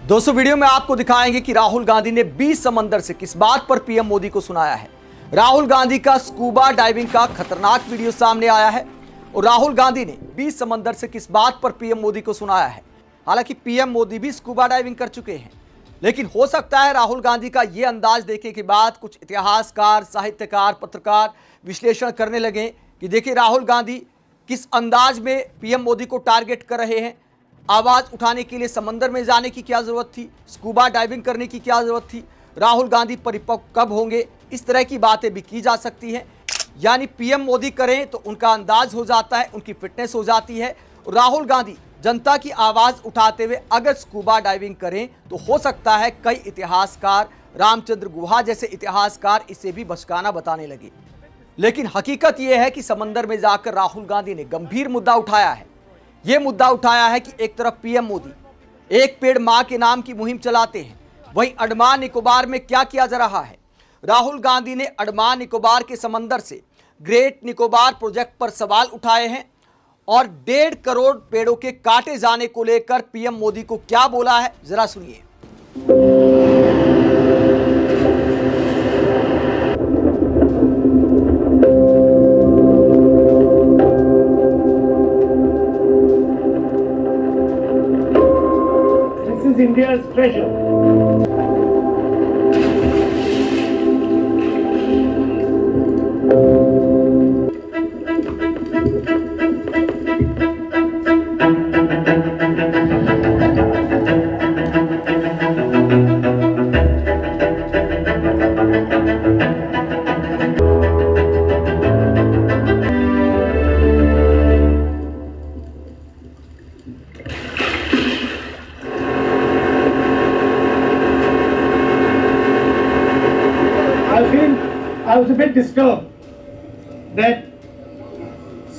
दोस्तों वीडियो में आपको दिखाएंगे कि राहुल गांधी ने 20 समंदर से किस बात पर पीएम मोदी को सुनाया है। राहुल गांधी का स्कूबा डाइविंग का खतरनाक वीडियो सामने आया है और राहुल गांधी ने 20 समंदर से किस बात पर पीएम मोदी को सुनाया है। हालांकि पीएम मोदी भी स्कूबा डाइविंग कर चुके हैं, लेकिन हो सकता है राहुल गांधी का यह अंदाज देखने के बाद कुछ इतिहासकार, साहित्यकार, पत्रकार विश्लेषण करने लगे कि देखिए राहुल गांधी किस अंदाज में पीएम मोदी को टारगेट कर रहे हैं। आवाज उठाने के लिए समंदर में जाने की क्या जरूरत थी, स्कूबा डाइविंग करने की क्या जरूरत थी, राहुल गांधी परिपक्व कब होंगे, इस तरह की बातें भी की जा सकती हैं। यानी पीएम मोदी करें तो उनका अंदाज हो जाता है, उनकी फिटनेस हो जाती है। राहुल गांधी जनता की आवाज उठाते हुए अगर स्कूबा डाइविंग करें तो हो सकता है कई इतिहासकार, रामचंद्र गुहा जैसे इतिहासकार इसे भी बचकाना बताने लगे। लेकिन हकीकत यह है कि समंदर में जाकर राहुल गांधी ने गंभीर मुद्दा उठाया है। यह मुद्दा उठाया है कि एक तरफ पीएम मोदी एक पेड़ मां के नाम की मुहिम चलाते हैं, वहीं अंडमान निकोबार में क्या किया जा रहा है। राहुल गांधी ने अंडमान निकोबार के समंदर से ग्रेट निकोबार प्रोजेक्ट पर सवाल उठाए हैं और 1.5 करोड़ पेड़ों के काटे जाने को लेकर पीएम मोदी को क्या बोला है, जरा सुनिए। India's treasure. I was a bit disturbed that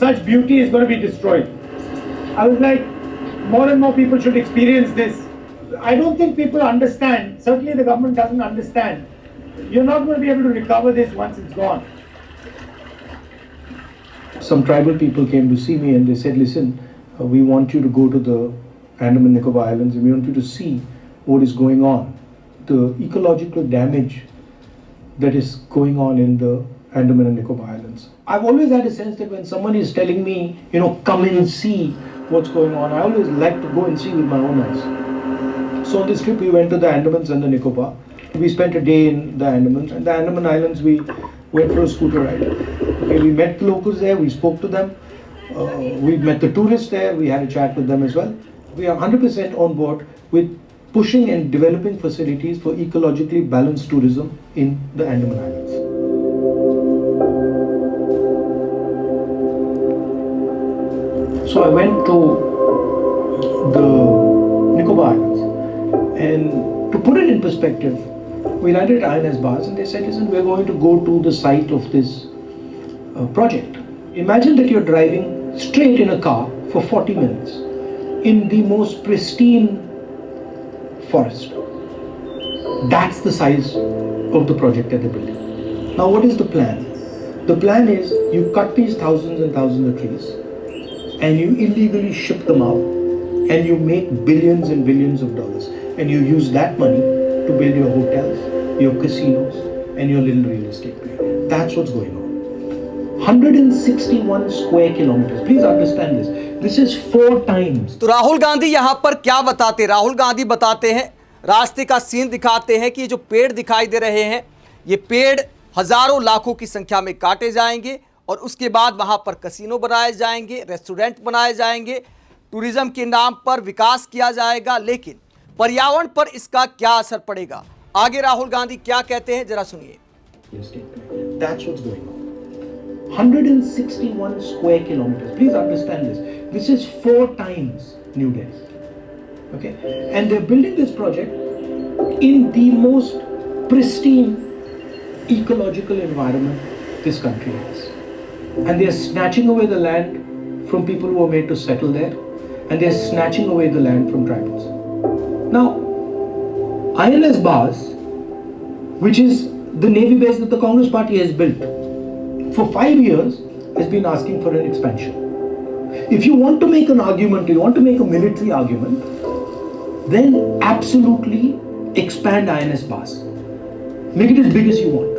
such beauty is going to be destroyed. I was like, more and more people should experience this. I don't think people understand, certainly the government doesn't understand. You're not going to be able to recover this once it's gone. Some tribal people came to see me and they said, listen, we want you to go to the Andaman Nicobar Islands and we want you to see what is going on, the ecological damage that is going on in the Andaman and Nicobar Islands. I've always had a sense that when someone is telling me, come and see what's going on, I always like to go and see with my own eyes. So on this trip we went to the Andamans and the Nicobar. We spent a day in the Andamans, and the Andaman Islands we went for a scooter ride. Okay, we met the locals there, we spoke to them, we met the tourists there, we had a chat with them as well. We are 100% on board with pushing and developing facilities for ecologically balanced tourism in the Andaman Islands. So I went to the Nicobar Islands, and to put it in perspective, we landed at INS bars and they said, listen, we're going to go to the site of this project. Imagine that you're driving straight in a car for 40 minutes in the most pristine forest. That's the size of the project that they're building. Now what is the plan? The plan is you cut these thousands and thousands of trees and you illegally ship them out and you make billions and billions of dollars, and you use that money to build your hotels, your casinos and your little real estate play. That's what's going on. 161 square kilometers. Please understand this. This is 4 times. तो राहुल गांधी यहाँ पर क्या बताते हैं? राहुल गांधी बताते हैं, रास्ते का सीन दिखाते हैं कि ये जो पेड़ दिखाई दे रहे हैं, ये पेड़ हजारों लाखों की संख्या में काटे जाएंगे और उसके बाद वहां पर कसिनो बनाए जाएंगे, रेस्टोरेंट बनाए जाएंगे, टूरिज्म के नाम पर विकास किया जाएगा, लेकिन पर्यावरण पर इसका क्या असर पड़ेगा? आगे राहुल गांधी क्या कहते हैं, जरा सुनिए। That's what's going on. 161 square kilometers. Please understand this. This is 4 times New Delhi. Okay? And they're building this project in the most pristine ecological environment this country has. And they're snatching away the land from people who are made to settle there, and they're snatching away the land from tribals. Now, INS bars, which is the navy base that the Congress party has built, for 5 years has been asking for an expansion. If you want to make an argument, you want to make a military argument, then absolutely expand INS bars. Make it as big as you want.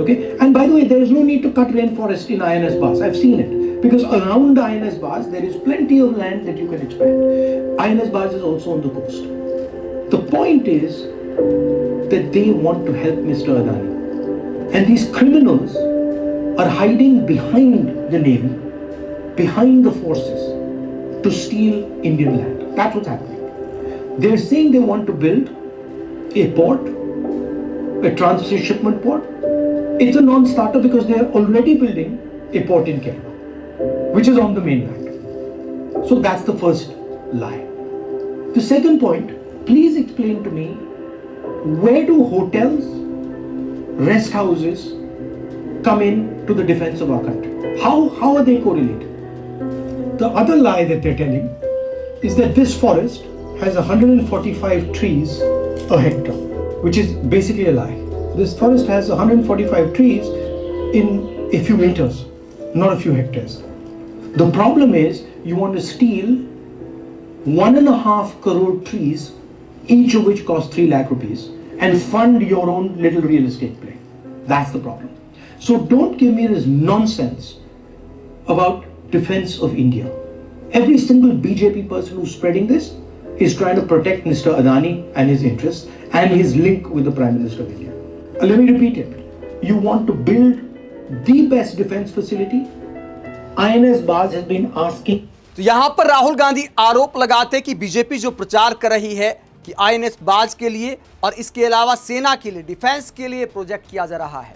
Okay? And by the way, there is no need to cut rainforest in INS bars. I've seen it. Because around the INS bars, there is plenty of land that you can expand. INS bars is also on the coast. The point is that they want to help Mr. Adani. And these criminals are hiding behind the Navy, behind the forces, to steal Indian land. That's what's happening. They're saying they want to build a port, a transshipment port. It's a non-starter because they are already building a port in Kerala, which is on the mainland. So that's the first lie. The second point, please explain to me, where do hotels, rest houses come in to the defense of our country? How are they correlated? The other lie that they're telling is that this forest has 145 trees a hectare, which is basically a lie. This forest has 145 trees in a few meters, not a few hectares. The problem is you want to steal 1.5 crore trees, each of which cost 3 lakh rupees, and fund your own little real estate play. That's the problem. So don't give me this nonsense about defense of India. Every single BJP person who's spreading this is trying to protect Mr. Adani and his interests and his link with the Prime Minister of India. Let me repeat it. You want to build the best defense facility. INS Baz has been asking. तो यहां पर राहुल गांधी आरोप लगाते कि BJP जो प्रचार कर रही है कि आईएनएस बाज के लिए और इसके अलावा सेना के लिए, डिफेंस के लिए प्रोजेक्ट किया जा रहा है।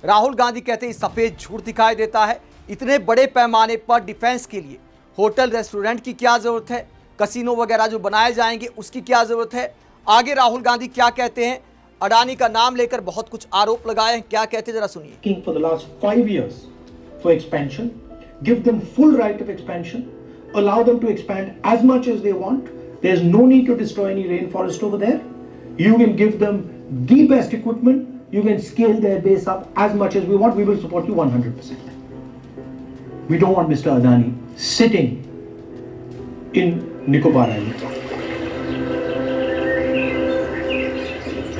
राहुल गांधी कहते हैं सफेद झूठ दिखाई देता है। इतने बड़े पैमाने पर डिफेंस के लिए होटल रेस्टोरेंट की क्या जरूरत है, कसिनो वगैरह जो बनाए जाएंगे उसकी क्या जरूरत है। आगे राहुल गांधी क्या कहते हैं, अडानी का नाम लेकर बहुत कुछ आरोप लगाए हैं, क्या कहते हैं जरा सुनिए। For the last 5 years for expansion, give them full right of expansion, allow them to expand as much as they want. There's no need to destroy any rainforest over there. You can give them the best equipment. You can scale their base up as much as we want. We will support you 100%. We don't want Mr. Adani sitting in Nicobar Island.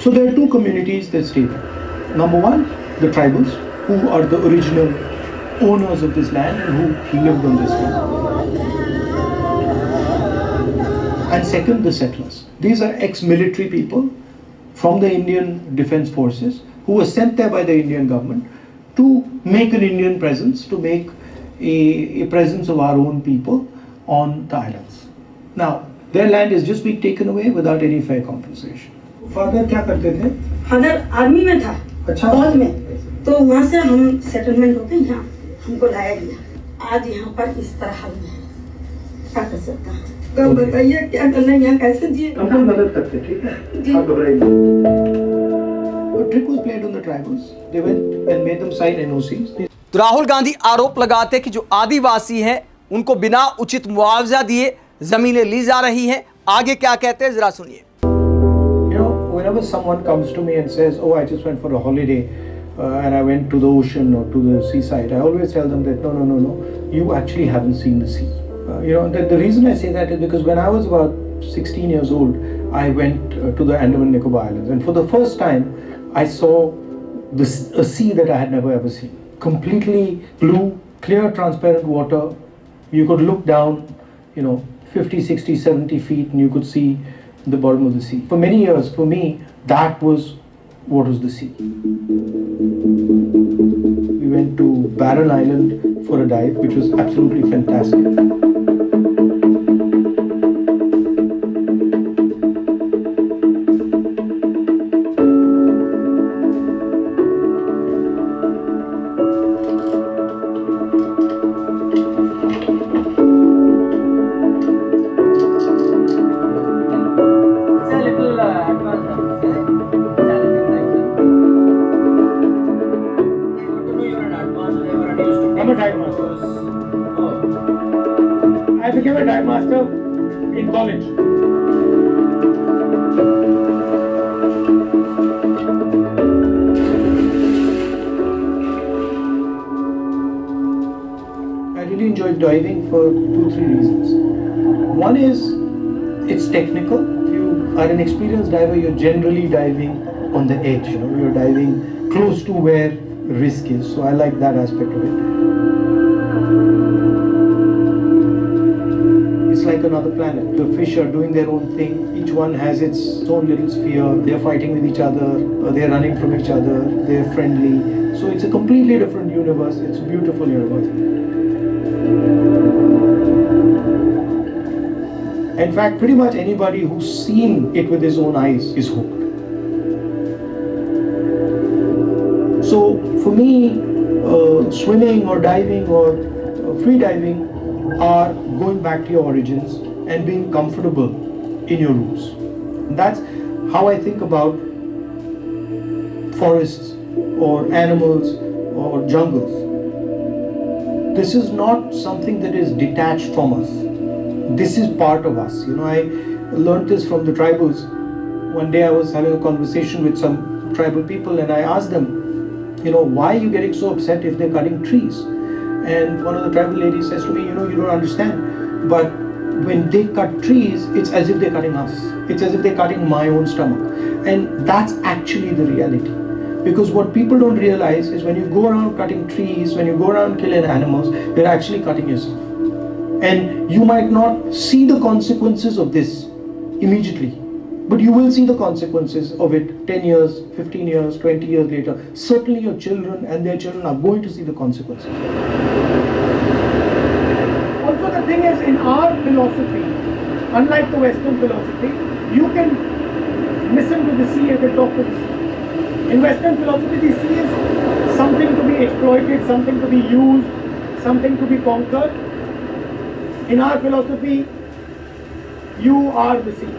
So there are two communities that stay there. Number one, the tribals, who are the original owners of this land and who lived on this land. And second, the settlers. These are ex-military people from the Indian Defence Forces who were sent there by the Indian government to make an Indian presence, to make a presence of our own people on the islands. Now, their land is just being taken away without any fair compensation. Father क्या करते थे? Father army में था, अच्छा। फौज में, तो वहाँ से हम सेटलमेंट होके यहाँ हमको लाया गया। आज यहाँ पर इस तरह हाल में है, क्या कर सकता है? कब बताइए क्या करना है, यहाँ कैसे जिए? हम मदद करते, ठीक है? आप घबराइए। A trick was played on the tribals. They went and made them sign NOCs. तो राहुल गांधी आरोप लगाते कि जो आदिवासी हैं उनको बिना उचित मुआवजा दिए जमीनें ली जा रही हैं। आगे क्या कहते हैं जरा सुनिए। You know, whenever someone comes to me and says, "Oh, I just went for a holiday and I went to the ocean or to the seaside," I always tell them that no, you actually haven't seen the sea. You know, the reason I say that is because when I was about 16 years old, I went to the Andaman Nicobar Islands, and for the first time, I saw a sea that I had never ever seen. Completely blue, clear, transparent water. You could look down, 50, 60, 70 feet, and you could see the bottom of the sea. For many years, for me, that was what was the sea. We went to Barren Island for a dive, which was absolutely fantastic. I'm a dive master. I became a dive master in college. I really enjoyed diving for 2-3 reasons. One is it's technical. If you are an experienced diver, you're generally diving on the edge. You're diving close to where risk is. So I like that aspect of it. It's like another planet. The fish are doing their own thing. Each one has its own little sphere. They're fighting with each other. They're running from each other. They're friendly. So it's a completely different universe. It's a beautiful universe. In fact, pretty much anybody who's seen it with his own eyes is hooked. So for me, swimming or diving or free diving are going back to your origins and being comfortable in your roots. And that's how I think about forests or animals or jungles. This is not something that is detached from us. This is part of us. I learned this from the tribals. One day I was having a conversation with some tribal people and I asked them, why are you getting so upset if they're cutting trees? And one of the tribal ladies says to me, you don't understand, but when they cut trees, it's as if they're cutting us. It's as if they're cutting my own stomach. And that's actually the reality. Because what people don't realize is when you go around cutting trees, when you go around killing animals, you're actually cutting yourself. And you might not see the consequences of this immediately, but you will see the consequences of it 10 years, 15 years, 20 years later. Certainly your children and their children are going to see the consequences. Also, the thing is, in our philosophy, unlike the Western philosophy, you can listen to the sea and can talk to the sea. In Western philosophy, the sea is something to be exploited, something to be used, something to be conquered. In our philosophy, you are the sea.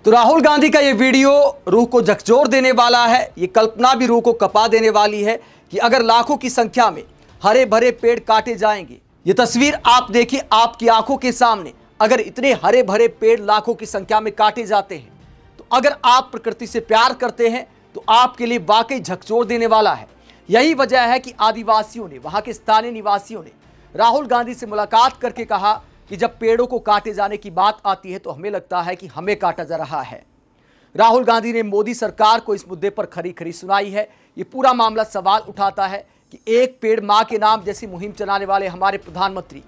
तो राहुल गांधी का ये video रूह को झकझोर देने वाला है। ये कल्पना भी रूह को कपा देने वाली है कि अगर लाखों की संख्या में हरे भरे पेड़ काटे जाएंगे। ये तस्वीर आप देखिए आपकी आंखों के सामने। अगर इतने हरे भरे पेड़ लाखों की संख्या में काटे जाते हैं तो अगर आप प्रकृति से प्यार करते हैं तो आपके लिए वाकई झकझोर देने वाला है। यही वजह है कि आदिवासियों ने, वहां के स्थानीय निवासियों ने राहुल गांधी से मुलाकात करके कहा कि जब पेड़ों को काटे जाने की बात आती है तो हमें लगता है कि हमें काटा जा रहा है। राहुल गांधी ने मोदी सरकार को इस मुद्दे पर खरी खरी सुनाई है। ये पूरा मामला सवाल उठाता है कि एक पेड़ मां के नाम जैसी मुहिम चलाने वाले हमारे प्रधानमंत्री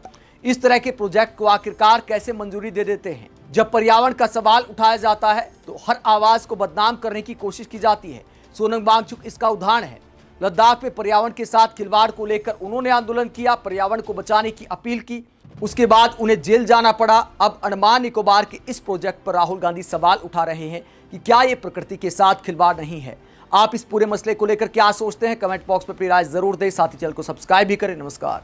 इस तरह के प्रोजेक्ट को आखिरकार कैसे मंजूरी दे देते हैं। जब पर्यावरण का सवाल उठाया जाता है तो हर आवाज को बदनाम करने की कोशिश की जाती है। सोनम वांगचुक इसका उदाहरण है। लद्दाख में पर्यावरण के साथ खिलवाड़ को लेकर उन्होंने आंदोलन किया, पर्यावरण को बचाने की अपील की, उसके बाद उन्हें जेल जाना पड़ा। अब अंडमान निकोबार के इस प्रोजेक्ट पर राहुल गांधी सवाल उठा रहे हैं कि क्या ये प्रकृति के साथ खिलवाड़ नहीं है। आप इस पूरे मसले को लेकर क्या सोचते हैं? कमेंट बॉक्स में अपनी राय जरूर दें। साथ ही चैनल को सब्सक्राइब भी करें। नमस्कार।